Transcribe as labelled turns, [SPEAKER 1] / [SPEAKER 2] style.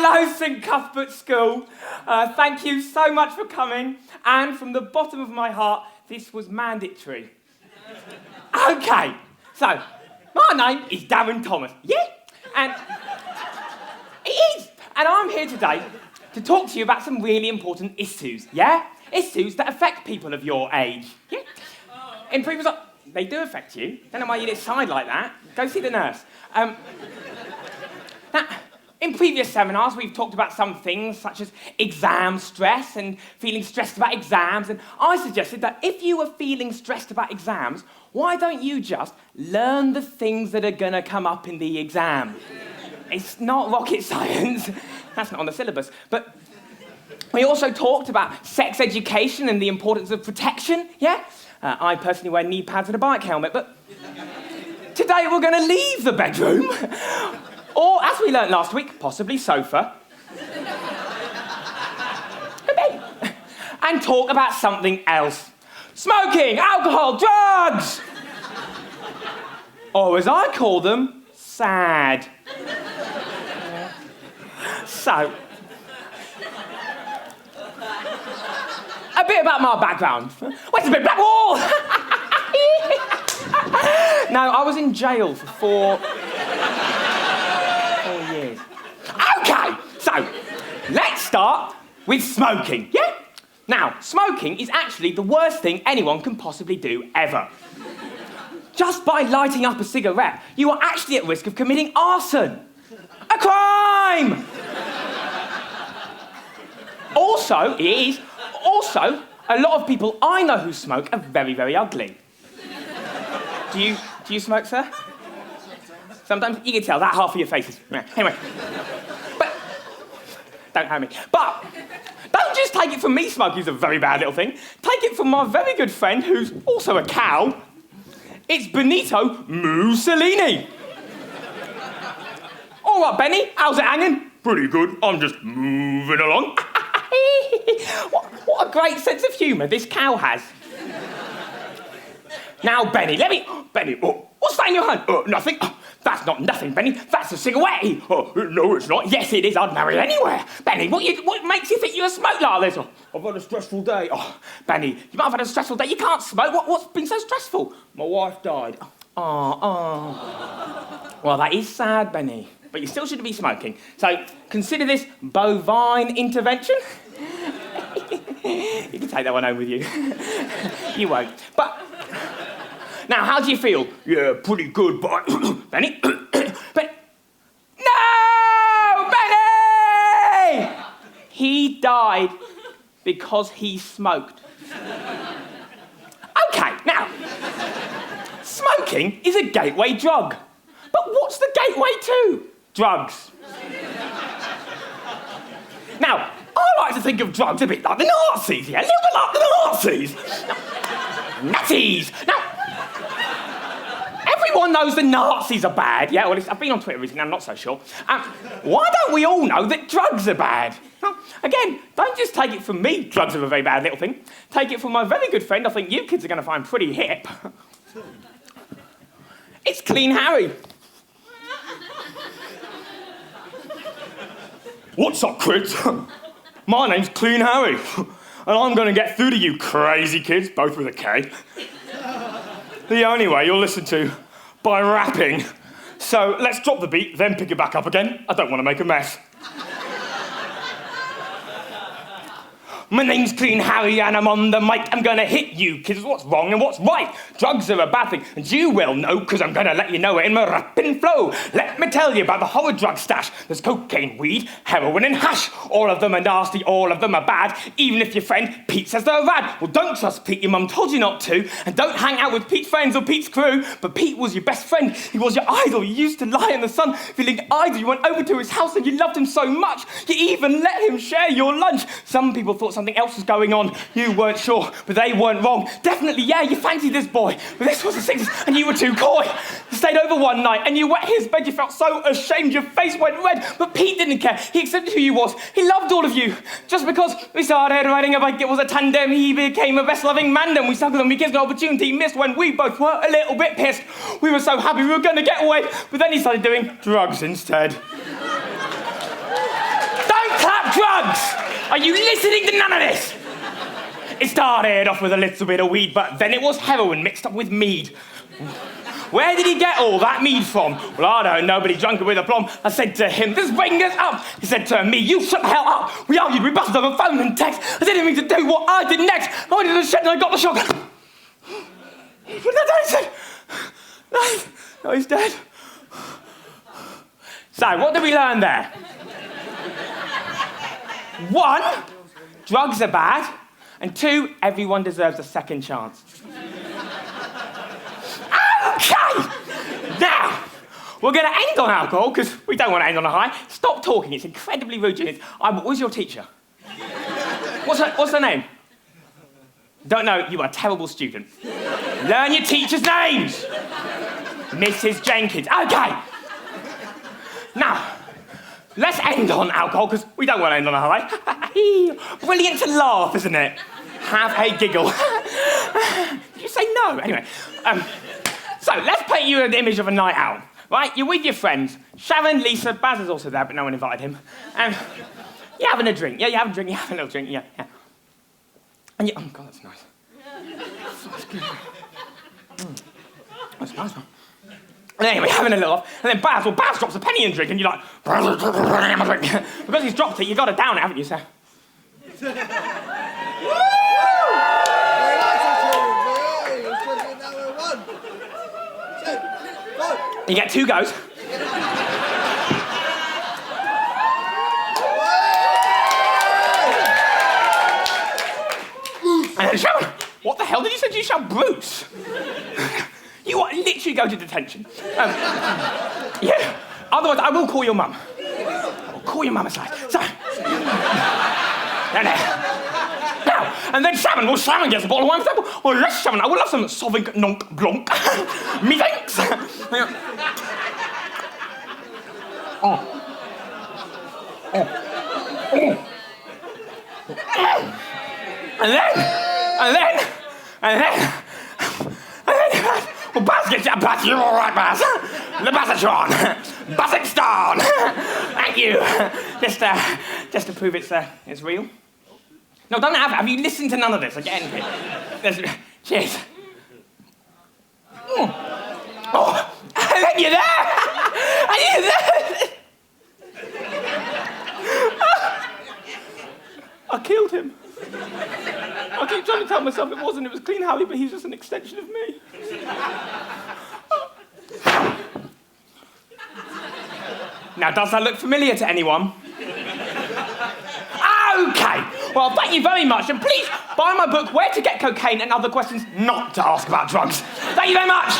[SPEAKER 1] Hello, St Cuthbert School. Thank you so much for coming. And from the bottom of my heart, this was mandatory. Okay, so my name is Darren Thomas. Yeah? And it is. And I'm here today to talk to you about some really important issues, yeah? Issues that affect people of your age. Yeah? In previous... They do affect you. Don't know why you decide like that. Go see the nurse. Now, in previous seminars, we've talked about some things such as exam stress and feeling stressed about exams, and I suggested that if you were feeling stressed about exams, why don't you just learn the things that are going to come up in the exam? It's not rocket science. That's not on the syllabus. But we also talked about sex education and the importance of protection, yeah? I personally wear knee pads and a bike helmet, but today we're going to leave the bedroom, or, as we learnt last week, possibly sofa, and talk about something else. Smoking, alcohol, drugs! Or as I call them, sad. So, a bit about my background. Wait a minute, black wall! No, I was in jail for four years. Okay, so let's start with smoking, yeah? Now, smoking is actually the worst thing anyone can possibly do ever. Just by lighting up a cigarette, you are actually at risk of committing arson. A crime! Also, a lot of people I know who smoke are very, very ugly. Do you smoke, sir? Sometimes you can tell that half of your face is... Anyway. But... Don't hurt me. But don't just take it from me, smoking is a very bad little thing. Take it from my very good friend who's also a cow. It's Benito Mussolini. All right, Benny, how's it hanging? Pretty good. I'm just moving along. What a great sense of humour this cow has. Now, Benny, Benny, what's that in your hand? Nothing. That's not nothing, Benny. That's a cigarette. No, it's not. Yes, it is. I'd marry it anywhere. Benny, what makes you think you smoke like this? I've had a stressful day. Benny, you might have had a stressful day. You can't smoke. What's been so stressful? My wife died. Well, that is sad, Benny. But you still shouldn't be smoking. So consider this bovine intervention. You can take that one home with you. You won't. But now, how do you feel? Yeah, pretty good, but Benny. But no, Benny! He died because he smoked. Okay, now, smoking is a gateway drug. But what's the gateway to? Drugs. Now, I like to think of drugs a bit like the Nazis, yeah? A little bit like the Nazis. Nazis! Now, everyone knows the Nazis are bad, yeah? Well, I've been on Twitter recently, I'm not so sure. Why don't we all know that drugs are bad? Now, again, don't just take it from me, drugs are a very bad little thing. Take it from my very good friend I think you kids are going to find pretty hip. It's Clean Harry. What's up, kids? My name's Clean Harry, and I'm going to get through to you crazy kids, both with a K. The only way you'll listen to by rapping. So let's drop the beat, then pick it back up again. I don't want to make a mess. My name's Clean Harry and I'm on the mic. I'm gonna hit you kids what's wrong and what's right. Drugs are a bad thing and you will know because I'm gonna let you know it in my rapping flow. Let me tell you about the horror drug stash. There's cocaine, weed, heroin and hash. All of them are nasty, all of them are bad. Even if your friend Pete says they're rad. Well, don't trust Pete, your mum told you not to. And don't hang out with Pete's friends or Pete's crew. But Pete was your best friend. He was your idol. You used to lie in the sun feeling idle. You went over to his house and you loved him so much. You even let him share your lunch. Some people thought something else was going on. You weren't sure, but they weren't wrong. Definitely, yeah, you fancied this boy, but this was the 60s and you were too coy. You stayed over one night and you wet his bed. You felt so ashamed, your face went red, but Pete didn't care. He accepted who you was. He loved all of you. Just because we started riding a bike, it was a tandem. He became a best-loving man, and we struggled and we gave an opportunity missed when we both were a little bit pissed. We were so happy we were going to get away, but then he started doing drugs instead. drugs! Are you listening to none of this? It started off with a little bit of weed, but then it was heroin mixed up with mead. Where did he get all that mead from? Well, I don't know, but he drank it with aplomb. I said to him, this bring us up. He said to me, you shut the hell up. We argued, we busted on the phone and text. I didn't mean to do what I did next. I went to the shed and I got the shotgun. What did I say? No, he's dead. So, what did we learn there? 1, drugs are bad. And 2, everyone deserves a second chance. Okay! Now, we're going to end on alcohol, because we don't want to end on a high. Stop talking, it's incredibly rude. What was your teacher? What's her name? Don't know, you are a terrible student. Learn your teachers' names! Mrs. Jenkins. Okay! Now, let's end on alcohol, because we don't want to end on a high. Brilliant to laugh, isn't it? Have a giggle. Did you say no? Anyway, so let's paint you an image of a night out, right? You're with your friends. Sharon, Lisa, Baz is also there, but no one invited him. You're having a drink. Yeah, you have a drink. You have a little drink. Yeah. And you, oh God, that's nice. That's good. That's nice, man. And anyway, having a little off, and then Baz drops a penny in drink, and you're like, because he's dropped it, you got to down it, haven't you, sir? You get 2 goes. And then Sharon, what the hell did you say? Did you shout Bruce? You literally go to detention. Yeah. Otherwise, I will call your mum. I will call your mum aside. So. Now, and then Sharon gets a bottle of wine for example. Well, yes, Sharon, I will have some Sauvignon Nonc Blanc. Methinks. And then, well, Baz gets that Baz, you're all right, Baz. The Bazatron, Bazakstan. Thank you. Just to prove it's real. No, don't have you listened to none of this again? Cheers. Oh, and then you're there. And you're there. I killed him. I keep trying to tell myself it wasn't. It was Clean Harry, but he's just an extension of me. Now, does that look familiar to anyone? Okay. Well, thank you very much, and please buy my book, Where to Get Cocaine and Other Questions Not to Ask About Drugs. Thank you very much.